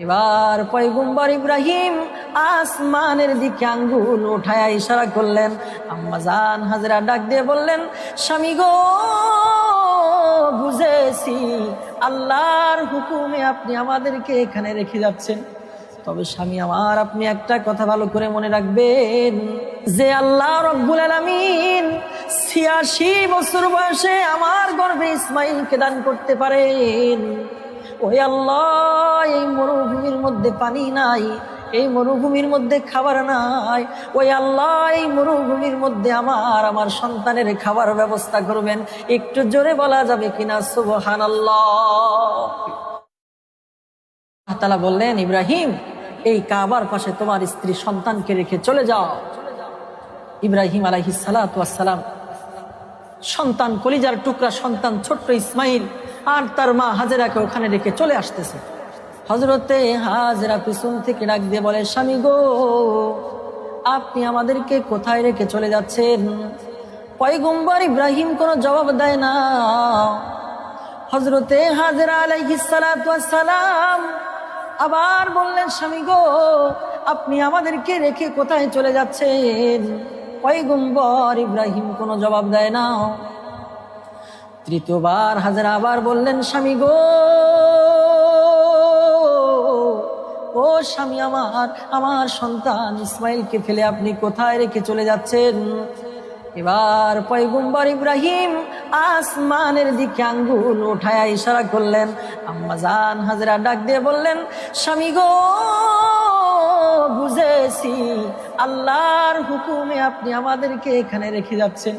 এবার পয়গম্বর ইব্রাহিম আসমানের দিকে আঙ্গুল উঠায়া ইশারা করলেন। আম্মা জান হাজেরা ডাক দিয়ে বললেন, স্বামী গো, বুঝেছি আল্লাহর হুকুমে আপনি আমাদেরকে এখানে রেখে যাচ্ছেন। তবে স্বামী আমার, আপনি একটা কথা ভালো করে মনে রাখবেন যে আল্লাহ রব্বুল আলামিন ৮৬ বছর বয়সে আমার গর্ভে ইসমাইলকে দান করতে পারেন। ওই আল্লাহ, এই মরুভূমির মধ্যে পানি নাই, এই মরুভূমির মধ্যে খাবার নাই, ওই আল্লাহ এই মরুভূমির মধ্যে আমার সন্তানের খাবার ব্যবস্থা করবেন। একটু জোরে বলা যাবে কিনা সুবহানাল্লাহ? আল্লাহ তাআলা বললেন, ইব্রাহিম, এই কাবার পাশে তোমার স্ত্রী সন্তানকে রেখে চলে যাও। ইব্রাহিম আলাইহিস সালাতু ওয়াস সালাম সন্তান, কলিজার টুকরা সন্তান ছোট্ট ইসমাইল আর তার মা হাজেরাকে ওখানে রেখে চলে আসতেছে। হযরতে হাজেরা পিছন থেকে ডাক দিয়ে বলে, স্বামী গো, আপনি আমাদেরকে কোথায় রেখে চলে যাচ্ছেন? পয়গম্বর ইব্রাহিম কোনো জবাব দেয় না। হযরতে হাজেরা আলাইহিস সালাতু ওয়াস সালাম আবার বললেন, স্বামী গো, আপনি আমাদেরকে রেখে কোথায় চলে যাচ্ছেন? পয়গম্বর ইব্রাহিম কোনো জবাব দেয় না। তৃতীয়বার হাজেরা আবার বললেন, স্বামী গো, ও স্বামী আমার সন্তান ইসমাইলকে ফেলে আপনি কোথায় রেখে চলে যাচ্ছেন? এবার পয়গম্বর ইব্রাহিম আসমানের দিকে আঙ্গুল উঠায়া ইশারা করলেন। আম্মা জান হাজেরা ডাক দিয়ে বললেন, স্বামী গো, বুঝেছি আল্লাহর হুকুমে আপনি আমাদেরকে এখানে রেখে যাচ্ছেন।